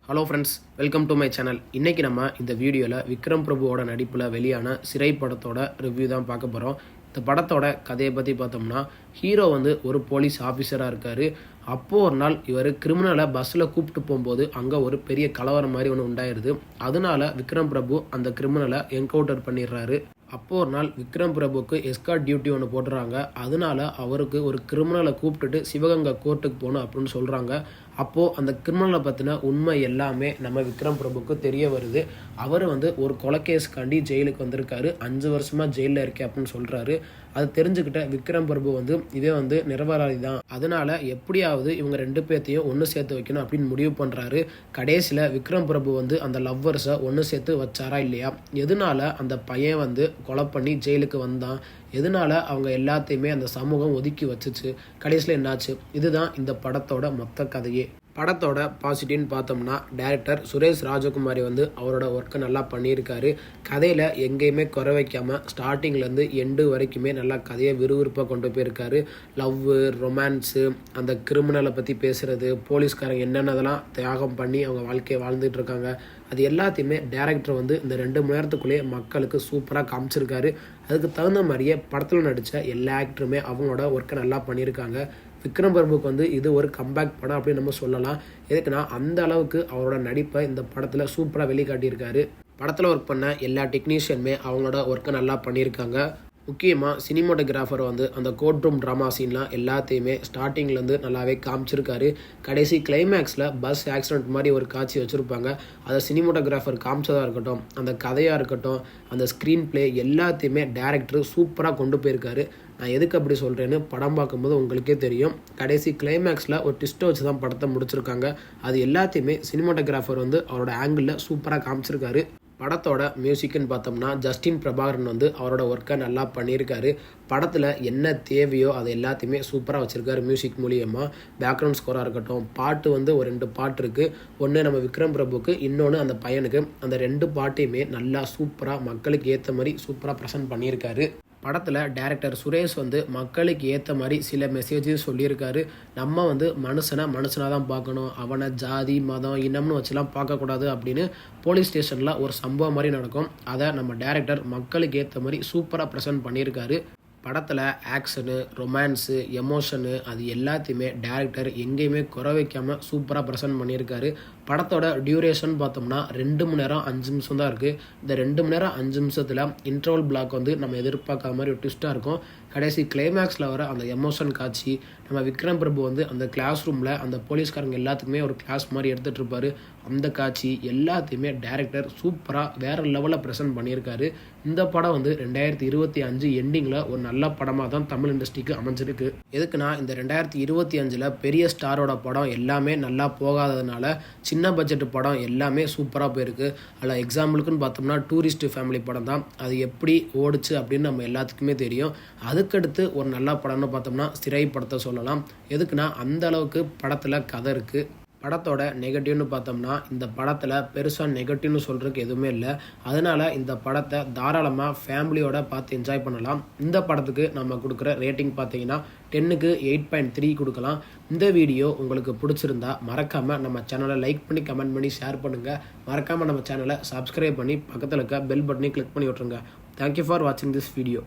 Hello friends, welcome to my channel. இன்றைக்கி நம்ம இந்த வீடியோவில் விக்ரம் பிரபுவோட நடிப்பில் வெளியான சிறை படத்தோட ரிவ்யூ தான் பார்க்க போகிறோம். இந்த படத்தோட கதையை பற்றி பார்த்தோம்னா, ஹீரோ ஒரு போலீஸ் ஆஃபீஸராக இருக்கார். அப்போது ஒரு நாள் இவர் கிரிமினலை பஸ்ஸில் கூப்பிட்டு போகும்போது அங்கே ஒரு பெரிய கலவரம் மாதிரி ஒன்று உண்டாயிருது. அதனால விக்ரம் பிரபு அந்த கிரிமினலை என்கவுண்டர் பண்ணிடுறாரு. அப்போது ஒரு நாள் விக்ரம் பிரபுக்கு எஸ்கார்ட் டியூட்டி ஒன்று போட்டுறாங்க. அதனால அவருக்கு ஒரு கிரிமினலை கூப்பிட்டுட்டு சிவகங்கை கோர்ட்டுக்கு போகணும் அப்படின்னு சொல்கிறாங்க. அப்போது அந்த கிரிமினலை பற்றின உண்மை எல்லாமே நம்ம விக்ரம் பிரபுக்கு தெரிய வருது. அவர் ஒரு கொலைகேஸ்காண்டி ஜெயிலுக்கு வந்திருக்காரு. 5 வருஷமாக ஜெயிலில் இருக்கேன் அப்படின்னு சொல்கிறாரு. அது தெரிஞ்சுக்கிட்ட விக்ரம் பிரபு இதே நிரபராதி தான், அதனால எப்படியாவது இவங்க 2 பேர்த்தையும் ஒன்று சேர்த்து வைக்கணும் அப்படின்னு முடிவு பண்ணுறாரு. கடைசியில் விக்ரம் பிரபு அந்த லவ்வர்ஸை ஒன்று சேர்த்து வச்சாரா இல்லையா, எதனால அந்த பையன் கொலை பண்ணி ஜெயிலுக்கு வந்தான், எதனால அவங்க எல்லாத்தையுமே அந்த சமூகம் ஒதுக்கி வச்சுச்சு, கடைசியில் என்னாச்சு, இதுதான் இந்த படத்தோட மொத்த கதையே. படத்தோட பாசிட்டிவ்னு பார்த்தோம்னா, டைரக்டர் சுரேஷ் ராஜகுமாரி அவரோட ஒர்க்கை நல்லா பண்ணியிருக்காரு. கதையில் எங்கேயுமே குறை வைக்காமல் ஸ்டார்டிங்லேருந்து எண்டு வரைக்குமே நல்லா கதையை விறுவிறுப்பாக கொண்டு போயிருக்காரு. லவ்வு, ரொமான்ஸு, அந்த கிரிமினலை பற்றி பேசுகிறது, போலீஸ்காரங்க என்னென்னதெல்லாம் தியாகம் பண்ணி அவங்க வாழ்க்கையை வாழ்ந்துட்டு இருக்காங்க, அது எல்லாத்தையுமே டேரக்டர் இந்த 2 மணி நேரத்துக்குள்ளேயே மக்களுக்கு சூப்பராக காமிச்சிருக்காரு. அதுக்கு தகுந்த மாதிரியே படத்தில் நடித்த எல்லா ஆக்டருமே அவங்களோட ஒர்க்கை நல்லா பண்ணியிருக்காங்க. விக்ரம் பிரபுக்கு இது ஒரு கம்பேக் படம் அப்படின்னு நம்ம சொல்லலாம். எதுக்குன்னா, அந்த அளவுக்கு அவரோட நடிப்பை இந்த படத்தில் சூப்பராக வெளிக்காட்டியிருக்காரு. படத்தில் ஒர்க் பண்ண எல்லா டெக்னீஷியனுமே அவங்களோட ஒர்க்கை நல்லா பண்ணியிருக்காங்க. முக்கியமாக சினிமாட்டோகிராஃபர் அந்த கோர்ட் ரூம் ட்ராமா சீன்லாம் எல்லாத்தையுமே ஸ்டார்டிங்லேருந்து நல்லாவே காமிச்சிருக்காரு. கடைசி கிளைமேக்ஸில் பஸ் ஆக்சிடென்ட் மாதிரி ஒரு காட்சி வச்சுருப்பாங்க. அதை சினிமாட்டோகிராஃபர் காமிச்சதாக இருக்கட்டும், அந்த கதையாக இருக்கட்டும், அந்த ஸ்க்ரீன் பிளே எல்லாத்தையுமே டேரக்டர் சூப்பராக கொண்டு போயிருக்காரு. நான் எதுக்கு அப்படி சொல்கிறேன்னு படம் பார்க்கும்போது உங்களுக்கே தெரியும். கடைசி கிளைமேக்ஸில் ஒரு ட்விஸ்ட்டை வச்சு தான் படத்தை முடிச்சிருக்காங்க. அது எல்லாத்தையுமே சினிமாட்டோகிராஃபர் அவரோட ஆங்கிளில் சூப்பராக காமிச்சிருக்காரு. படத்தோட மியூசிக்னு பார்த்தோம்னா, ஜஸ்டின் பிரபாகரன் அவரோட ஒர்க்கை நல்லா பண்ணியிருக்காரு. படத்தில் என்ன தேவையோ அதை எல்லாத்தையுமே சூப்பராக வச்சுருக்காரு. மியூசிக் மூலியமாக பேக்ரவுண்ட் ஸ்கோராக இருக்கட்டும், பாட்டு ஒரு 2 பாட்டு இருக்குது. ஒன்று நம்ம விக்ரம் பிரபுக்கு, இன்னொன்று அந்த பையனுக்கு. அந்த 2 பாட்டையுமே நல்லா சூப்பராக மக்களுக்கு ஏற்ற மாதிரி சூப்பராக ப்ரெசென்ட் பண்ணியிருக்காரு. படத்தில் டைரக்டர் சுரேஷ் மக்களுக்கு ஏற்ற மாதிரி சில மெசேஜஸ் சொல்லியிருக்காரு. நம்ம மனுஷனாக தான் பார்க்கணும், அவனை ஜாதி, மதம், இனம்னு வச்சுலாம் பார்க்கக்கூடாது அப்படின்னு போலீஸ் ஸ்டேஷனில் ஒரு சம்பவம் மாதிரி நடக்கும். அதை நம்ம டைரக்டர் மக்களுக்கு ஏற்ற மாதிரி சூப்பராக ப்ரெசென்ட் பண்ணியிருக்காரு. படத்தில் ஆக்ஷனு, ரொமான்ஸு, எமோஷனு, அது எல்லாத்தையுமே டேரக்டர் எங்கேயுமே குறை வைக்காமல் சூப்பராக ப்ரெசென்ட் பண்ணியிருக்காரு. படத்தோட டியூரேஷன் பார்த்தோம்னா 2 மணி நேரம் 5 நிமிஷம் தான் இருக்குது. இந்த 2 மணி நேரம் 5 நிமிஷத்தில் இன்டர்வல் பிளாக் நம்ம எதிர்பார்க்காத மாதிரி ஒரு ட்விஸ்ட்டாக இருக்கும். கடைசி கிளைமேக்ஸில் வர அந்த எமோஷன் காட்சி, நம்ம விக்ரம் பிரபு அந்த கிளாஸ் ரூமில் அந்த போலீஸ்காரங்க எல்லாத்துக்குமே ஒரு கிளாஸ் மாதிரி எடுத்துகிட்டு இருப்பார். அந்த காட்சி எல்லாத்தையுமே டைரக்டர் சூப்பராக வேறு லெவலில் ப்ரெசென்ட் பண்ணியிருக்காரு. இந்த படம் 2025 எண்டிங்கில் ஒரு நல்ல படமாக தான் தமிழ் இண்டஸ்ட்ரிக்கு அமைஞ்சிருக்கு. எதுக்குன்னா, இந்த 2025 பெரிய ஸ்டாரோட படம் எல்லாமே நல்லா போகாததுனால சின்ன பட்ஜெட் படம் எல்லாமே சூப்பராக போயிருக்கு. அதில் எக்ஸாம்பிளுக்குன்னு பார்த்தோம்னா டூரிஸ்ட் ஃபேமிலி படம் தான். அது எப்படி ஓடிச்சு அப்படின்னு நம்ம எல்லாத்துக்குமே தெரியும். அதுக்கடுத்து ஒரு நல்ல படம்னு பார்த்தோம்னா சிறை படத்தை சொல்லலாம். எதுக்குன்னா, அந்த அளவுக்கு படத்தில் கதை இருக்குது. படத்தோட நெகட்டிவ்னு பார்த்தோம்னா, இந்த படத்தில் பெருசாக நெகட்டிவ்னு சொல்கிறதுக்கு எதுவுமே இல்லை. அதனால் இந்த படத்தை தாராளமாக ஃபேமிலியோட பார்த்து என்ஜாய் பண்ணலாம். இந்த படத்துக்கு நம்ம கொடுக்குற ரேட்டிங் பார்த்தீங்கன்னா 10க்கு 8.3 கொடுக்கலாம். இந்த வீடியோ உங்களுக்கு பிடிச்சிருந்தா மறக்காமல் நம்ம சேனலை லைக் பண்ணி, கமெண்ட் பண்ணி, ஷேர் பண்ணுங்கள். மறக்காமல் நம்ம சேனலை சப்ஸ்கிரைப் பண்ணி பக்கத்தில் இருக்க பெல் பட்டனை கிளிக் பண்ணி விட்ருங்க. தேங்க்யூ ஃபார் வாட்சிங் திஸ் வீடியோ.